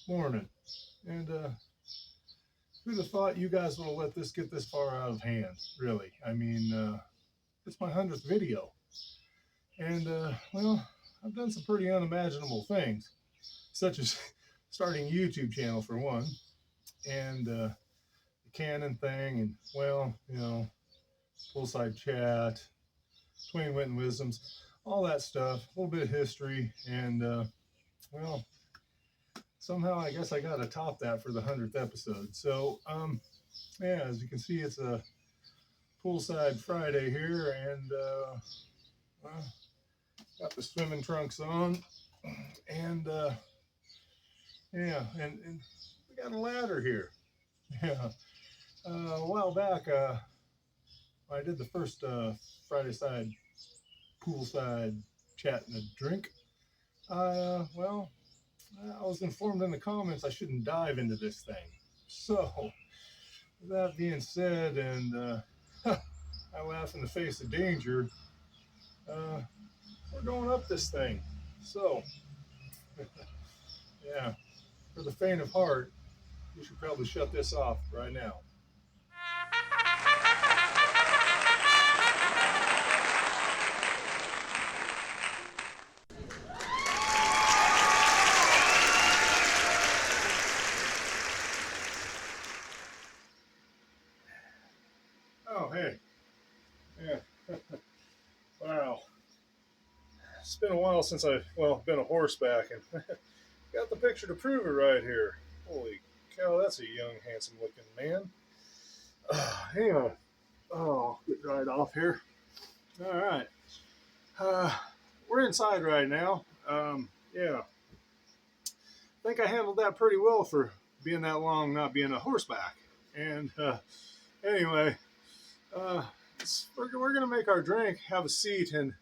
Morning. And who'd have thought you guys would have let this get this far out of hand? Really? I mean, it's my 100th video, and well, I've done some pretty unimaginable things, such as starting a YouTube channel for one, and the Canon thing, and well, Poolside chat, Twain Wit and Wisdoms, all that stuff, a little bit of history, and well, somehow I guess I got to top that for the 100th episode. So, yeah, as you can see, it's a Poolside Friday here, and well, got the swimming trunks on, and yeah, and we got a ladder here. Yeah, a while back, I did the first Friday side Poolside chat and a drink. Well, I was informed in the comments I shouldn't dive into this thing. So, with that being said, and I laugh in the face of danger, uh, we're going up this thing. So, yeah, for the faint of heart, you should probably shut this off right now. Oh, hey. Yeah. Wow. It's been a while since I've been a horseback, and got the picture to prove it right here. Holy cow, that's a young, handsome looking man. Hang on. Oh, get dried off here. All right. Uh, we're inside right now. Yeah. I think I handled that pretty well for being that long not being a horseback. And anyway, uh, we're going to make our drink, have a seat, and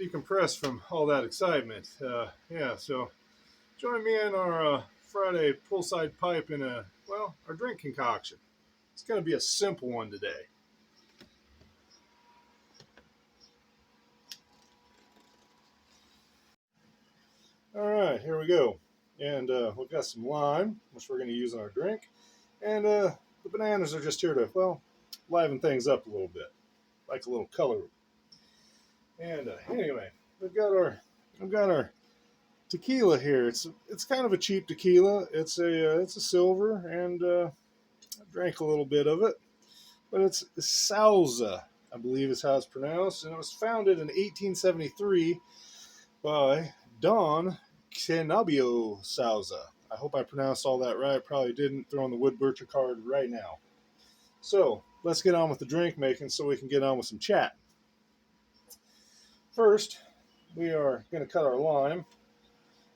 decompress from all that excitement. Yeah, so join me in our Friday poolside pipe in our drink concoction. It's going to be a simple one today. All right, here we go. And we've got some lime, which we're going to use in our drink. And the bananas are just here to, liven things up a little bit, like a little color. And anyway, we've got our tequila here. It's kind of a cheap tequila. It's a silver, and I drank a little bit of it, but it's Sauza, I believe is how it's pronounced, and it was founded in 1873 by Don Cenabio Sauza. I hope I pronounced all that right. Probably didn't. Throwing the wood bircher card right now. So let's get on with the drink making so we can get on with some chat. First, we are going to cut our lime,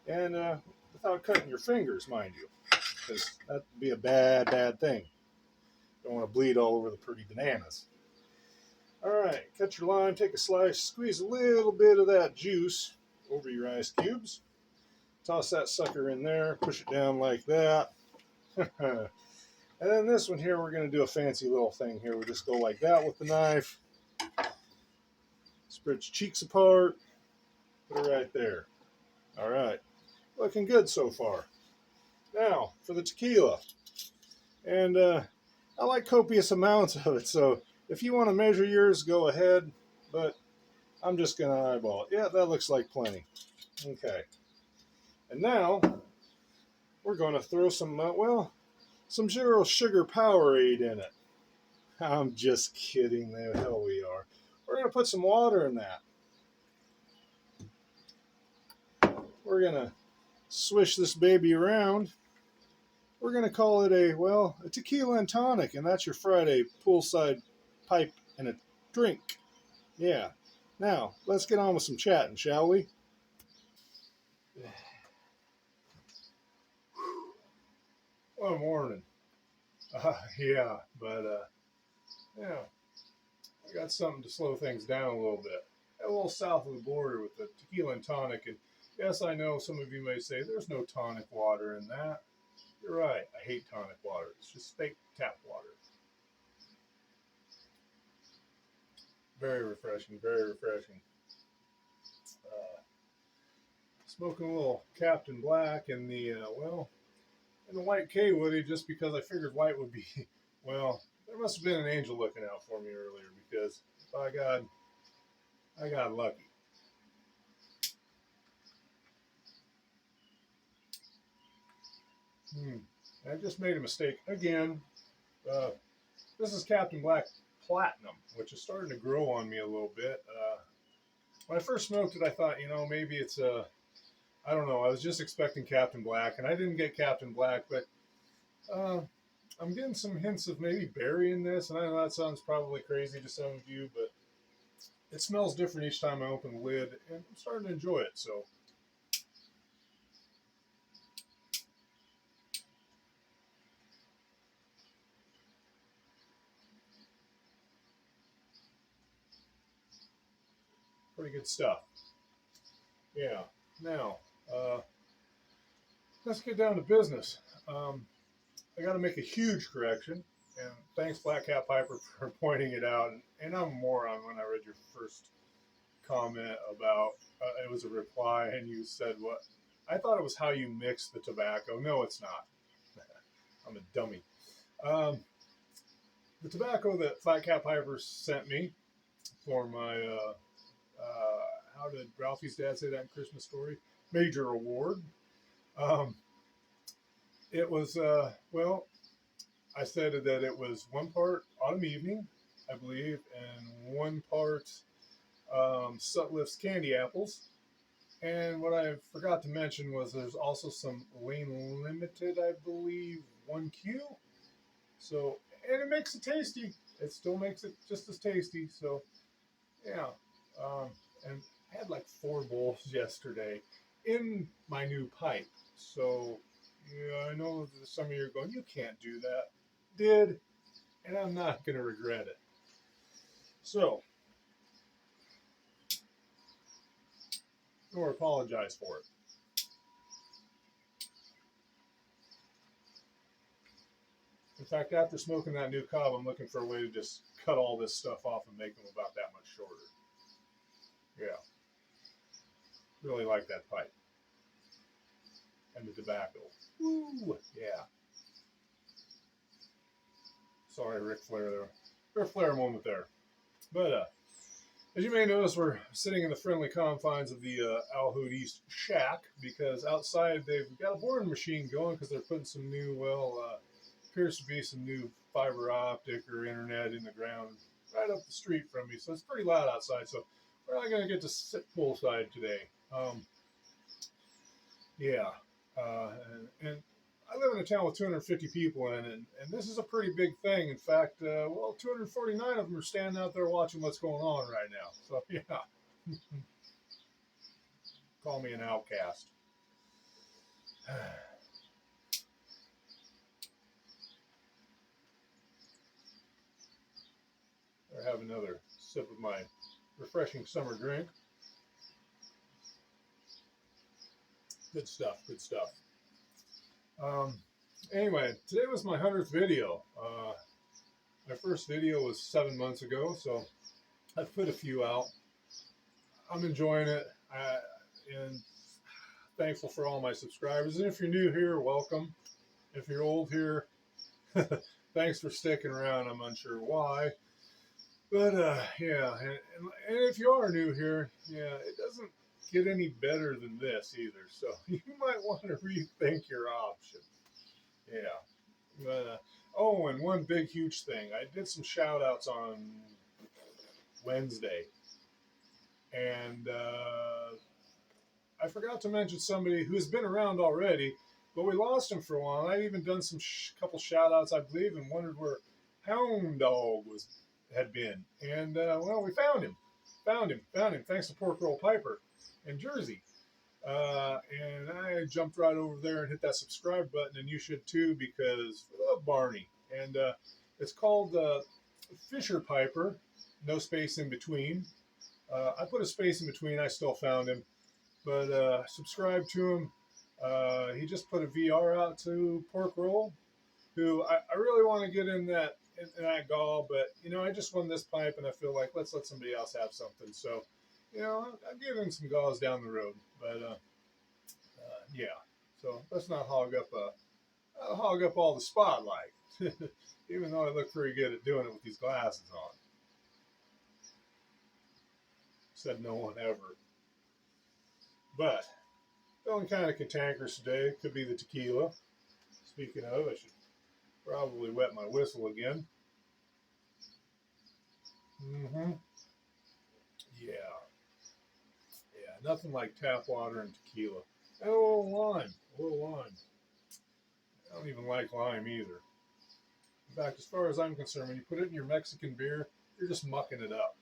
and without cutting your fingers, mind you, because that would be a bad thing. Don't want to bleed all over the pretty bananas. All right, cut your lime, take a slice, squeeze a little bit of that juice over your ice cubes. Toss that sucker in there, push it down like that. And then this one here, we're going to do a fancy little thing here. We'll just go like that with the knife. Spread your cheeks apart. Put it right there. All right. Looking good so far. Now, for the tequila. And I like copious amounts of it, so if you want to measure yours, go ahead. But I'm just going to eyeball it. Yeah, that looks like plenty. Okay. And now, we're going to throw some zero sugar Powerade in it. I'm just kidding. The hell we are. We're going to put some water in that. We're going to swish this baby around. We're going to call it a tequila and tonic, and that's your Friday poolside pipe and a drink. Yeah. Now, let's get on with some chatting, shall we? What a morning. Yeah, but yeah, I got something to slow things down a little bit. A little south of the border with the tequila and tonic, and yes, I know some of you may say there's no tonic water in that. You're right. I hate tonic water. It's just fake tap water. Very refreshing. Very refreshing. Smoking a little Captain Black in the and the white K Woody just because I figured white would be, well, there must have been an angel looking out for me earlier because, by God, I got lucky. I just made a mistake again. Uh, this is Captain Black Platinum, which is starting to grow on me a little bit. When I first smoked it, I thought, maybe it's a, I don't know. I was just expecting Captain Black, and I didn't get Captain Black, but uh, I'm getting some hints of maybe berry in this, and I know that sounds probably crazy to some of you, but it smells different each time I open the lid, and I'm starting to enjoy it. So, pretty good stuff. Yeah. Now, uh, let's get down to business. Um, I got to make a huge correction, and thanks, Black Cat Piper, for pointing it out. And I'm a moron when I read your first comment about it was a reply, and you said what? I thought it was how you mix the tobacco. No, it's not. I'm a dummy. Um, the tobacco that Flat Cat Piper sent me for my how did Ralphie's dad say that in Christmas Story? Major award. Um, it was well, I said that it was one part Autumn Evening, I believe, and one part Sutliff's Candy Apples. And what I forgot to mention was there's also some Lane Limited, I believe, 1Q. So, and it makes it tasty. It still makes it just as tasty. So, yeah. And I had like 4 bowls yesterday in my new pipe. So, yeah, I know that some of you are going, you can't do that. Did, and I'm not going to regret it. So, nor apologize for it. In fact, after smoking that new cob, I'm looking for a way to just cut all this stuff off and make them about that much shorter. Yeah. Really like that pipe. And the tobacco. Woo! Yeah. Sorry, Ric Flair there. Ric Flair moment there. But as you may notice, we're sitting in the friendly confines of the Al Hood East shack because outside they've got a boring machine going because they're putting some new, appears to be some new fiber optic or internet in the ground right up the street from me. So it's pretty loud outside. So we're not going to get to sit poolside today. Yeah. And I live in a town with 250 people in it, and this is a pretty big thing. In fact, 249 of them are standing out there watching what's going on right now. So, yeah. Call me an outcast. I have another sip of my refreshing summer drink. Good stuff, good stuff. Anyway, today was my 100th video. My first video was 7 months ago, so I've put a few out. I'm enjoying it, and thankful for all my subscribers. And if you're new here, welcome. If you're old here, thanks for sticking around. I'm unsure why. But yeah, and if you are new here, yeah, it doesn't get any better than this either. So you might want to rethink your options. Yeah. But, oh, and one big, huge thing. I did some shout outs on Wednesday. And I forgot to mention somebody who's been around already, but we lost him for a while. I'd even done some couple shout outs, I believe, and wondered where Hound Dog had been. And, well, we found him. Found him. Thanks to Pork Roll Piper in Jersey. And I jumped right over there and hit that subscribe button, and you should too, because I love Barney. And it's called Fisher Piper, no space in between. I put a space in between. I still found him, but subscribe to him. He just put a VR out to Pork Roll, who I really want to get in that gall, but I just won this pipe, and I feel like let's let somebody else have something. So, I'll give him some galls down the road, but yeah. So let's not hog up I'll hog up all the spotlight, even though I look pretty good at doing it with these glasses on. Said no one ever. But feeling kind of cantankerous today. Could be the tequila. Speaking of, I should probably wet my whistle again. Mm-hmm. Yeah. Yeah. Nothing like tap water and tequila. And a little lime. A little lime. I don't even like lime either. In fact, as far as I'm concerned, when you put it in your Mexican beer, you're just mucking it up.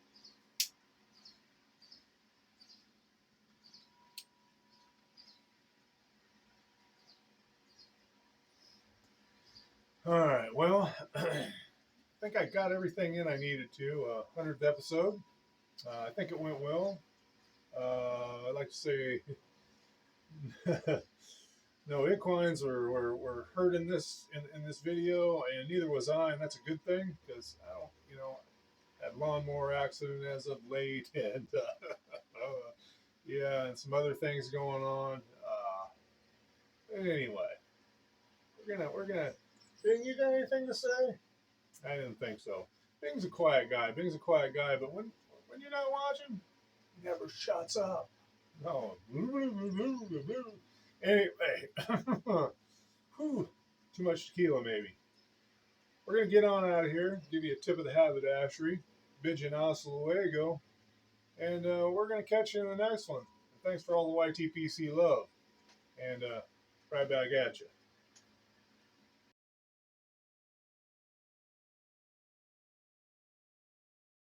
All right. Well, I think I got everything in I needed to. 100th episode. I think it went well. I'd like to say no equines were hurt in this video, and neither was I, and that's a good thing because I don't, had lawnmower accident as of late, and yeah, and some other things going on. Anyway, we're gonna. Bing, you got anything to say? I didn't think so. Bing's a quiet guy. But when you're not watching, he never shuts up. No. Anyway, whew, too much tequila maybe. We're gonna get on out of here. Give you a tip of the hat of the dashery. Bid you an hasta luego, and we're gonna catch you in the next one. Thanks for all the YTPC love, and right back at you.